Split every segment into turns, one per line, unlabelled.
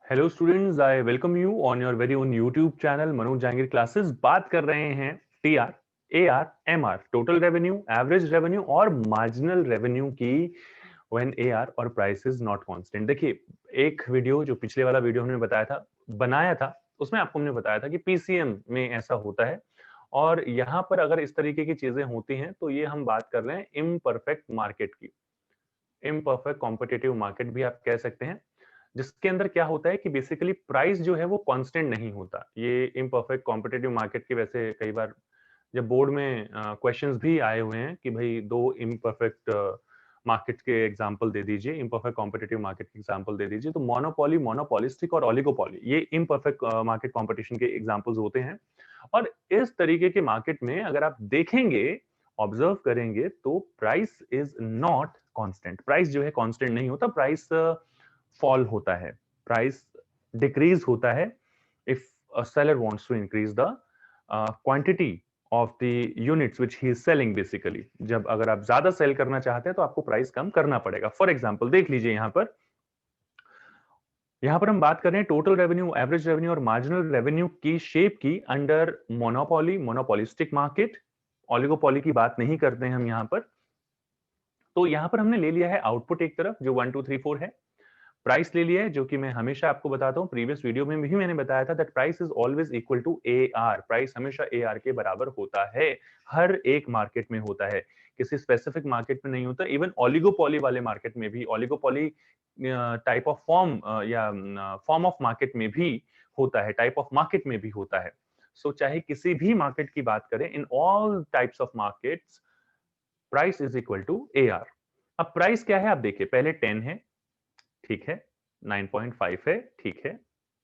Hello students, I welcome you on your very own YouTube channel Manoj Jahangir classes. बात कर रहे हैं TR, AR, MR, total revenue, average revenue और marginal revenue की when AR और price is not constant. देखिए, एक वीडियो जो पिछले वाला वीडियो हमने बनाया था, उसमें आपको हमने बताया था कि पीसीएम में ऐसा होता है और यहाँ पर अगर इस तरीके की चीजें होती हैं तो ये हम बात कर रहे हैं इम्परफेक्ट मार्केट की। इम्परफेक्ट कॉम्पिटिटिव मार्केट भी आप कह सकते हैं, जिसके अंदर क्या होता है कि बेसिकली प्राइस जो है वो कांस्टेंट नहीं होता। ये इम्परफेक्ट कॉम्पिटिटिव मार्केट के वैसे कई बार जब बोर्ड में क्वेश्चंस भी आए हुए हैं कि भाई दो इम्परफेक्ट मार्केट के एग्जांपल दे दीजिए, इम्परफेक्ट कॉम्पिटिटिव मार्केट के एग्जांपल दे दीजिए, तो मोनोपोली, मोनोपोलिस्टिक और ओलिगोपोली ये इम्परफेक्ट मार्केट कंपटीशन के एग्जांपल्स होते हैं। और इस तरीके के मार्केट में अगर आप देखेंगे, ऑब्जर्व करेंगे, तो price is not constant. Price जो है कांस्टेंट नहीं होता, प्राइस फॉल होता है, प्राइस डिक्रीज होता है if a seller wants to increase the quantity of the units which he is selling. Basically जब अगर आप ज्यादा सेल करना चाहते हैं तो आपको प्राइस कम करना पड़ेगा। फॉर एग्जांपल देख लीजिए, यहां पर हम बात कर रहे हैं टोटल रेवेन्यू, एवरेज रेवेन्यू और मार्जिनल रेवेन्यू की शेप की under monopoly, monopolistic market. Oligopoly की बात नहीं करते हैं हम यहां पर। तो यहां पर हमने ले लिया है आउटपुट एक तरफ जो 1 2 3 4 है, प्राइस ले लिया है जो कि मैं हमेशा आपको बताता हूं, प्रीवियस वीडियो में भी मैंने बताया था that price is always equal to A R. Price हमेशा ए आर के बराबर होता है, हर एक मार्केट में होता है, किसी स्पेसिफिक मार्केट में नहीं होता। इवन ऑलिगोपॉली वाले मार्केट में भी, ऑलिगोपॉली टाइप ऑफ फॉर्म या फॉर्म ऑफ मार्केट में भी होता है, टाइप ऑफ मार्केट में भी होता है। सो चाहे किसी भी मार्केट की बात करें, in all types of markets price is equal to A R. अब प्राइस क्या है आप देखिए, पहले 10 है, ठीक है, 9.5 है, ठीक है,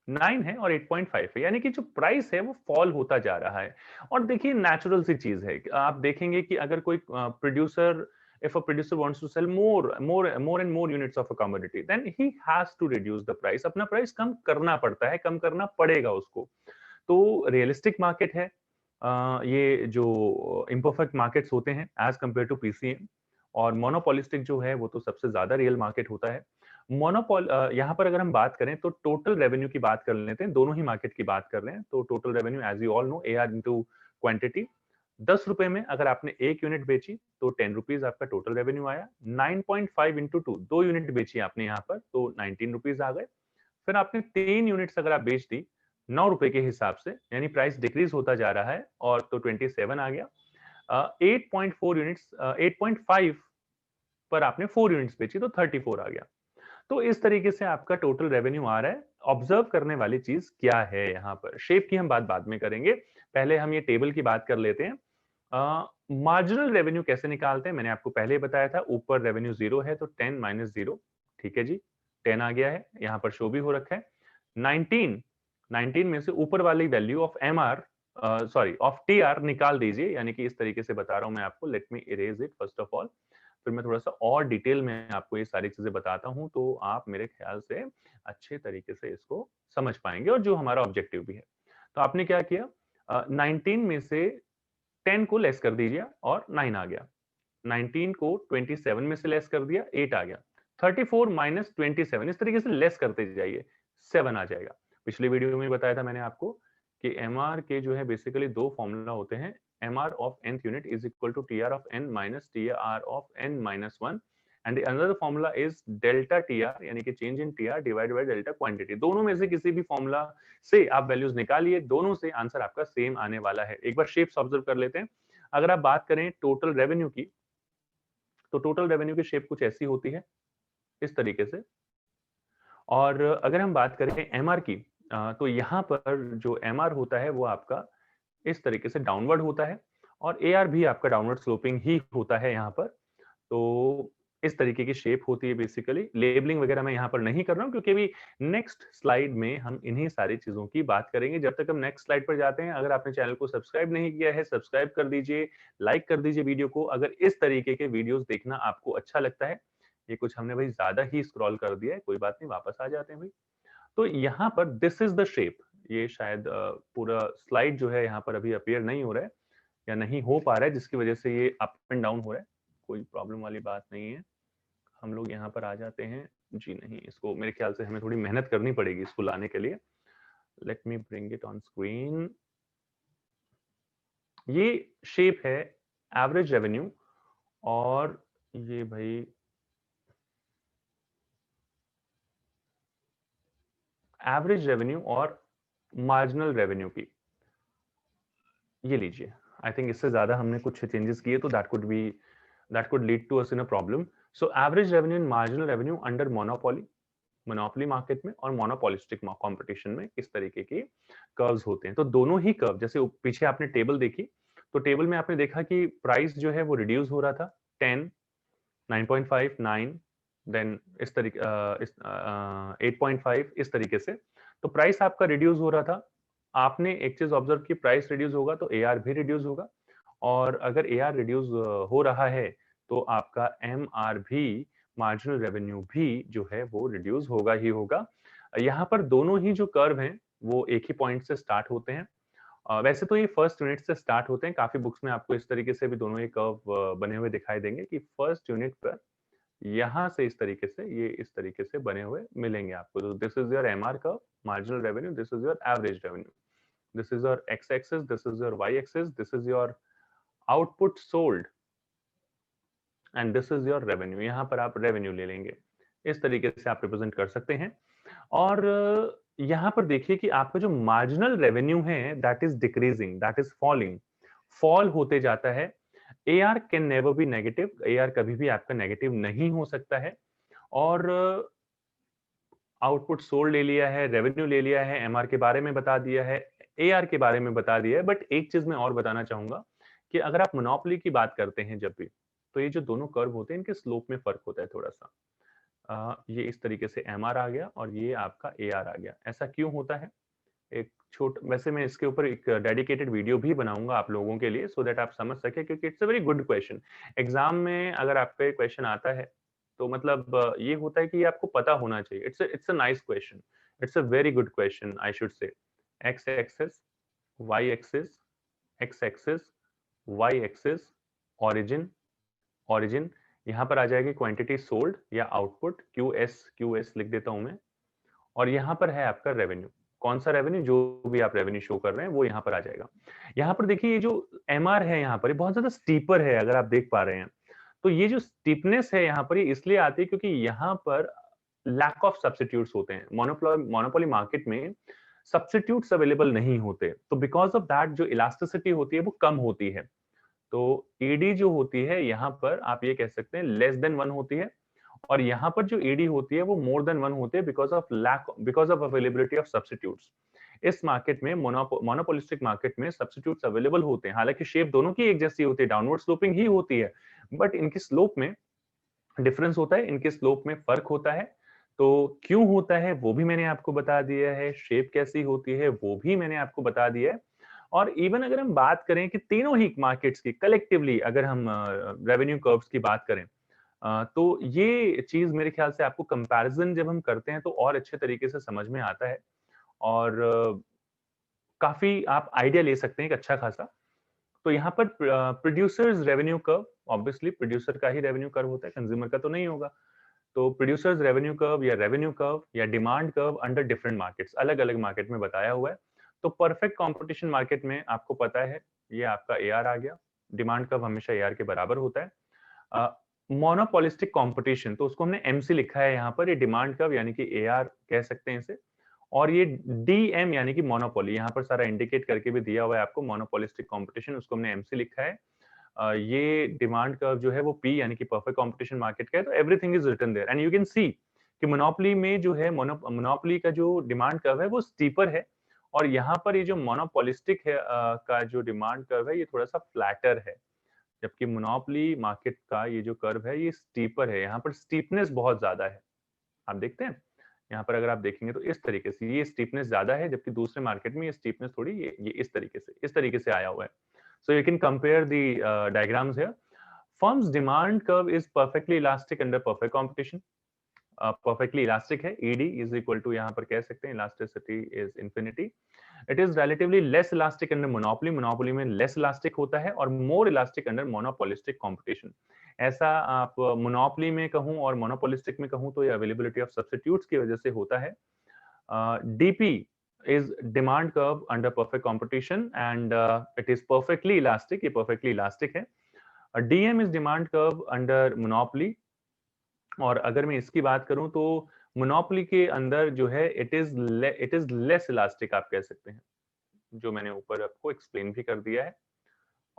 9 है और 8.5 है, यानी कि जो प्राइस है वो फॉल होता जा रहा है। और देखिए नेचुरल सी चीज है, आप देखेंगे कि अगर कोई producer, if a producer wants to sell more and more units of a commodity, then he has to reduce the price। अपना प्राइस कम करना पड़ता है, कम करना पड़ेगा उसको। तो रियलिस्टिक मार्केट है ये जो इम्परफेक्ट मार्केट्स होते हैं एज कंपेयर टू पीसीएम। और मोनोपोलिस्टिक जो है वो तो सबसे ज्यादा रियल मार्केट होता है। मोनोपोल यहाँ पर अगर हम बात करें तो टोटल रेवेन्यू की बात कर लेते हैं, दोनों ही मार्केट की बात कर रहे हैं। तो total revenue as you all know, A R into quantity. 10 रुपए में अगर आपने एक यूनिट बेची तो 10 रुपीज आपका टोटल रेवेन्यू आया। 9.5 इंटू टू, 2 यूनिट बेची आपने यहाँ पर तो 19 रुपीज आ गए। फिर आपने 3 यूनिट्स अगर आप बेच दी 9 रुपए के हिसाब से, यानी प्राइस डिक्रीज होता जा रहा है, और तो 27 आ गया। 8.4 यूनिट्स, 8.5 पर आपने 4 यूनिट्स बेची तो 34 आ गया। तो इस तरीके से आपका टोटल रेवेन्यू आ रहा है। ऑब्जर्व करने वाली चीज क्या है, यहाँ पर शेप की हम बात बाद में करेंगे, पहले हम ये टेबल की बात कर लेते हैं। मार्जिनल रेवेन्यू कैसे निकालते हैं मैंने आपको पहले ही बताया था। ऊपर रेवेन्यू 0 है तो 10 माइनस 0, ठीक है जी, 10 आ गया है, यहाँ पर शो भी हो रखा है। 19, 19 में से ऊपर वाली value of M R, sorry of T R निकाल दीजिए, यानी कि इस तरीके से बता रहा हूं मैं आपको। Let me erase it first of all, फिर मैं थोड़ा सा और डिटेल में आपको ये सारी चीजें बताता हूं, तो आप मेरे ख्याल से अच्छे तरीके से इसको समझ पाएंगे और जो हमारा ऑब्जेक्टिव भी है। तो आपने क्या किया, 19 में से 10 को लेस कर दीजिए और 9 आ गया। 19 को 27 में से लेस कर दिया, 8 आ गया। 34 माइनस 27, इस तरीके से लेस करते जाइए, 7 आ जाएगा। पिछले वीडियो में बताया था मैंने आपको कि एमआर के जो है बेसिकली दो फॉर्मूला होते हैं। MR of nth unit is equal to TR of n minus TR of n minus 1, and another formula is delta TR, यानी कि change in TR divide by delta quantity. दोनों में से किसी भी फॉर्मूला से आप वैल्यूज निकालिए, दोनों से आंसर आपका सेम आने वाला है। एक बार शेप्स ऑब्जर्व कर लेते हैं। अगर आप बात करें टोटल रेवेन्यू की, तो टोटल रेवेन्यू की शेप कुछ ऐसी होती है, इस तरीके से। और अगर हम बात करें एमआर की, तो यहाँ पर जो एमआर होता है वो आपका इस तरीके से डाउनवर्ड होता है, और एआर भी आपका डाउनवर्ड स्लोपिंग ही होता है यहाँ पर। तो इस तरीके की शेप होती है बेसिकली। लेबलिंग वगैरह मैं यहाँ पर नहीं कर रहा हूँ क्योंकि अभी नेक्स्ट स्लाइड में हम इन्हीं सारी चीजों की बात करेंगे। जब तक हम नेक्स्ट स्लाइड पर जाते हैं, अगर आपने चैनल को सब्सक्राइब नहीं किया है, सब्सक्राइब कर दीजिए, लाइक कर दीजिए वीडियो को। अगर इस तरीके के वीडियोस देखना आपको अच्छा लगता है, ये कुछ हमने भाई ज्यादा ही स्क्रॉल कर दिया है, कोई बात नहीं, वापस आ जाते हैं भाई। तो यहाँ पर दिस इज द शेप। ये शायद पूरा स्लाइड जो है यहाँ पर अभी अपीयर नहीं हो रहा है या नहीं हो पा रहा है, जिसकी वजह से ये अप एंड डाउन हो रहा है। कोई प्रॉब्लम वाली बात नहीं है। हम लोग यहाँ पर आ जाते हैं जी। नहीं, इसको मेरे ख्याल से हमें थोड़ी मेहनत करनी पड़ेगी इसको लाने के लिए। Let me bring it on screen. ये शेप है एवरेज रेवेन्यू, और ये भाई एवरेज रेवेन्यू और मार्जिनल रेवेन्यू की, ये लीजिए। आई थिंक इससे ज्यादा हमने कुछ चेंजेस किए तो that could lead to us in a problem. So average revenue and marginal revenue under monopoly market में और मोनोपोलिस्टिक कंपटीशन में इस तरीके के कर्व्स होते हैं। तो दोनों ही कर्व, जैसे पीछे आपने टेबल देखी, तो टेबल में आपने देखा कि प्राइस जो है वो रिड्यूस हो रहा था 10, 9.5, 9, देन इस तरीके 8.5 इस तरीके से। तो प्राइस आपका रिड्यूस हो रहा था। आपने एक चीज ऑब्जर्व की, प्राइस रिड्यूस होगा तो एआर भी रिड्यूस होगा, और अगर एआर रिड्यूस हो रहा है तो आपका एमआर भी, मार्जिनल रेवेन्यू भी जो है वो रिड्यूस होगा ही होगा। यहाँ पर दोनों ही जो कर्व हैं वो एक ही पॉइंट से स्टार्ट होते हैं। वैसे तो ये फर्स्ट यूनिट से स्टार्ट होते हैं, काफी बुक्स में आपको इस तरीके से भी दोनों ही कर्व बने हुए दिखाई देंगे कि फर्स्ट यूनिट पर यहाँ से इस तरीके से, ये इस तरीके से बने हुए मिलेंगे आपको। तो this is your MR curve, marginal revenue, this is your average revenue, this is your x axis, this is your y axis, this is your output sold, and this is your revenue. यहाँ पर आप revenue ले लेंगे, इस तरीके से आप represent कर सकते हैं। और यहाँ पर देखिए कि आपका जो मार्जिनल रेवेन्यू है that is decreasing, that is falling, fall होते जाता है। AR can never be negative, AR कभी भी आपका नेगेटिव नहीं हो सकता है। और आउटपुट सोल्ड ले लिया है, रेवेन्यू ले लिया है, एमआर के बारे में बता दिया है, एआर के बारे में बता दिया है। बट एक चीज मैं और बताना चाहूंगा कि अगर आप मोनोपोली की बात करते हैं जब भी, तो ये जो दोनों कर्व होते हैं इनके स्लोप में फर्क होता है थोड़ा सा। ये इस तरीके से एमआर आ गया और ये आपका एआर आ गया। ऐसा क्यों होता है? एक वैसे मैं इसके ऊपर एक डेडिकेटेड वीडियो भी बनाऊंगा आप लोगों के लिए, सो दैट आप समझ सके, क्योंकि it's a very good question. Exam में अगर आपका क्वेश्चन आता है तो मतलब ये होता है कि ये आपको पता होना चाहिए। It's a nice question, it's a very good question I should say. X axis, y axis, x axis, y axis, origin, origin, यहाँ पर आ जाएगी क्वांटिटी सोल्ड या आउटपुट, क्यू एस लिख देता हूं मैं। और यहाँ पर है आपका रेवेन्यू, कौन सा रेवेन्यू, जो भी आप रेवेन्यू शो कर रहे हैं वो यहाँ पर आ जाएगा। यहाँ पर देखिए ये जो एमआर है यहाँ पर, ये बहुत ज्यादा स्टीपर है, अगर आप देख पा रहे हैं। तो ये जो स्टीपनेस है यहाँ पर, ये इसलिए आती है क्योंकि यहाँ पर लैक ऑफ सब्स्टिट्यूट्स होते हैं। मोनोपोली मार्केट में सब्स्टिट्यूट्स अवेलेबल नहीं होते, तो बिकॉज ऑफ दैट जो इलास्टिसिटी होती है वो कम होती है। तो ईडी जो होती है यहाँ पर आप ये कह सकते हैं लेस देन 1 होती है, और यहाँ पर जो ईडी होती है वो मोर देन 1 होती है, because of availability of substitutes. इस मार्केट में, मोनोपोलिस्टिक मार्केट में सब्स्टिट्यूट्स अवेलेबल होते हैं, हालांकि शेप दोनों की एक जैसी होती है, डाउनवर्ड स्लोपिंग ही होती है, बट इनकी स्लोप में डिफरेंस होता है, इनके स्लोप में फर्क होता है। तो क्यों होता है वो भी मैंने आपको बता दिया है, शेप कैसी होती है वो भी मैंने आपको बता दिया है। और इवन अगर हम बात करें कि तीनों ही मार्केट्स की कलेक्टिवली, अगर हम रेवेन्यू कर्व्स की बात करें, तो ये चीज मेरे ख्याल से आपको कंपैरिजन जब हम करते हैं तो और अच्छे तरीके से समझ में आता है, और काफी आप आइडिया ले सकते हैं एक अच्छा खासा। तो यहाँ पर producers revenue curve, obviously producer का ही रेवेन्यू कर्व होता है, कंज्यूमर का तो नहीं होगा। तो प्रोड्यूसर्स रेवेन्यू कर्व या रेवेन्यू कर्व या demand curve under different markets, अलग अलग मार्केट में बताया हुआ है। तो परफेक्ट कंपटीशन मार्केट में आपको पता है ये आपका एआर आ गया, डिमांड कर्व हमेशा एआर के बराबर होता है। मोनोपोलिस्टिक कंपटीशन, तो उसको हमने एमसी लिखा है यहाँ पर, ये डिमांड कर्व यानी कि एआर कह सकते हैं इसे, और ये डीएम यानी कि मोनोपोली, यहाँ पर सारा इंडिकेट करके भी दिया हुआ है आपको, मोनोपोलिस्टिक कंपटीशन, उसको हमने एमसी लिखा है। ये डिमांड कर्व जो है वो पी यानी कि परफेक्ट कंपटीशन मार्केट का है। तो everything is written there and you can see कि मोनोपोली में जो है, मोनोपोली का जो डिमांड कर्व है वो स्टीपर है, और यहाँ पर ये जो मोनोपोलिस्टिक है का जो डिमांड कर्व है ये थोड़ा सा फ्लैटर है, जबकि मोनोपोली मार्केट का ये जो कर्व है ये स्टीपर है, यहाँ पर स्टीपनेस बहुत ज्यादा है। आप देखते हैं यहाँ पर, अगर आप देखेंगे तो इस तरीके से ये स्टीपनेस ज्यादा है, जबकि दूसरे मार्केट में ये स्टीपनेस थोड़ी ये इस तरीके से आया हुआ है। So you can compare the diagrams here. Firms demand curve is perfectly elastic under perfect competition, perfectly elastic है, ईडी इज इक्वल टू, यहाँ पर कह सकते हैं elasticity is infinity. It is relatively less elastic under monopoly, monopoly में less elastic होता है, और मोर इलास्टिक अंडर मोनोपोलिस्टिक कंपटीशन। ऐसा आप मोनोपोली में कहूं और मोनोपोलिस्टिक में कहूं तो ये अवेलेबिलिटी ऑफ सब्स्टिट्यूट्स की वजह से होता है। DP is demand curve under perfect competition and it is perfectly elastic, ये perfectly elastic है। DM is demand curve under monopoly, और अगर मैं इसकी बात करूं तो मोनोपोली के अंदर जो है इट इज लेस इलास्टिक आप कह सकते हैं, जो मैंने ऊपर आपको एक्सप्लेन भी कर दिया है।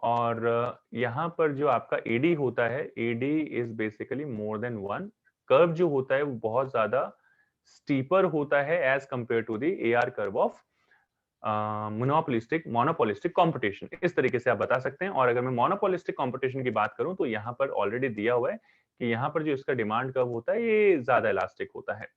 और यहाँ पर जो आपका एडी होता है, AD is basically more than one. Curve जो होता है वो बहुत ज्यादा स्टीपर होता है as compared to the AR curve of monopolistic competition, इस तरीके से आप बता सकते हैं। और अगर मैं मोनोपोलिस्टिक कंपटीशन की बात करूं तो यहाँ पर ऑलरेडी दिया हुआ है कि यहाँ पर जो इसका डिमांड कर्व होता है ये ज्यादा इलास्टिक होता है।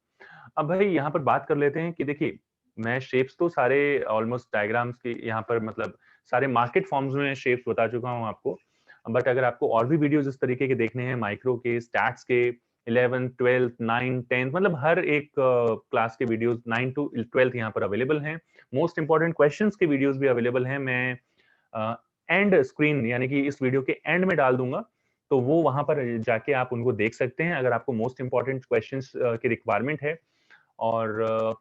अब भाई यहाँ पर बात कर लेते हैं कि देखिए, मैं शेप्स तो सारे ऑलमोस्ट डायग्राम्स की यहाँ पर मतलब सारे मार्केट फॉर्म्स में शेप्स बता चुका हूँ आपको। बट अगर आपको और भी वीडियोस इस तरीके के देखने हैं, माइक्रो के, स्टैट्स के, 11th 12th 9th 10th, मतलब हर एक क्लास के वीडियोस 9 टू 12th यहाँ पर अवेलेबल हैं। मोस्ट इंपॉर्टेंट क्वेश्चंस के वीडियोस भी अवेलेबल हैं। मैं एंड स्क्रीन यानी कि इस वीडियो के एंड में डाल दूंगा, तो वो वहां पर जाके आप उनको देख सकते हैं अगर आपको मोस्ट इंपॉर्टेंट क्वेश्चंस की रिक्वायरमेंट है। और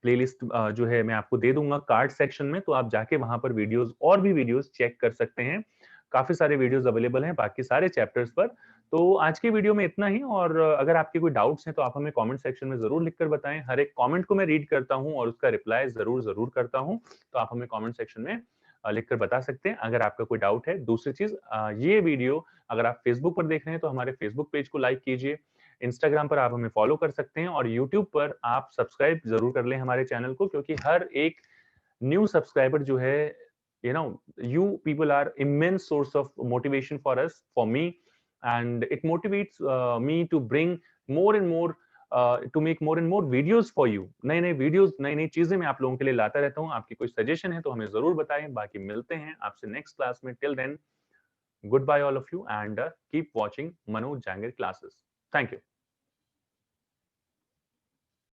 प्लेलिस्ट जो है मैं आपको दे दूंगा कार्ड सेक्शन में, तो आप जाके वहां पर वीडियोस और भी वीडियोस चेक कर सकते हैं। काफी सारे वीडियोस अवेलेबल हैं बाकी सारे चैप्टर्स पर। तो आज की वीडियो में इतना ही, और अगर आपके कोई डाउट्स हैं तो आप हमें कमेंट सेक्शन में जरूर लिखकर बताएं। हर एक कमेंट को मैं रीड करता हूं और उसका रिप्लाई जरूर जरूर करता हूं, तो आप हमें कमेंट सेक्शन में लिखकर बता सकते हैं अगर आपका कोई डाउट है। दूसरी चीज, ये वीडियो अगर आप फेसबुक पर देख रहे हैं तो हमारे फेसबुक पेज को लाइक कीजिए, इंस्टाग्राम पर आप हमें फॉलो कर सकते हैं, और यूट्यूब पर आप सब्सक्राइब जरूर कर लें हमारे चैनल को, क्योंकि हर एक न्यू सब्सक्राइबर जो है, you people are immense source of motivation for us, for me, and it motivates me to bring more and more to make more and more videos for you। नए नए videos, नई नई चीजें मैं आप लोगों के लिए लाता रहता हूँ। आपकी कोई सजेशन है तो हमें जरूर बताएं। बाकी मिलते हैं आपसे नेक्स्ट क्लास में। Till then, goodbye all of you, and keep watching Manoj Jangir classes। Thank you।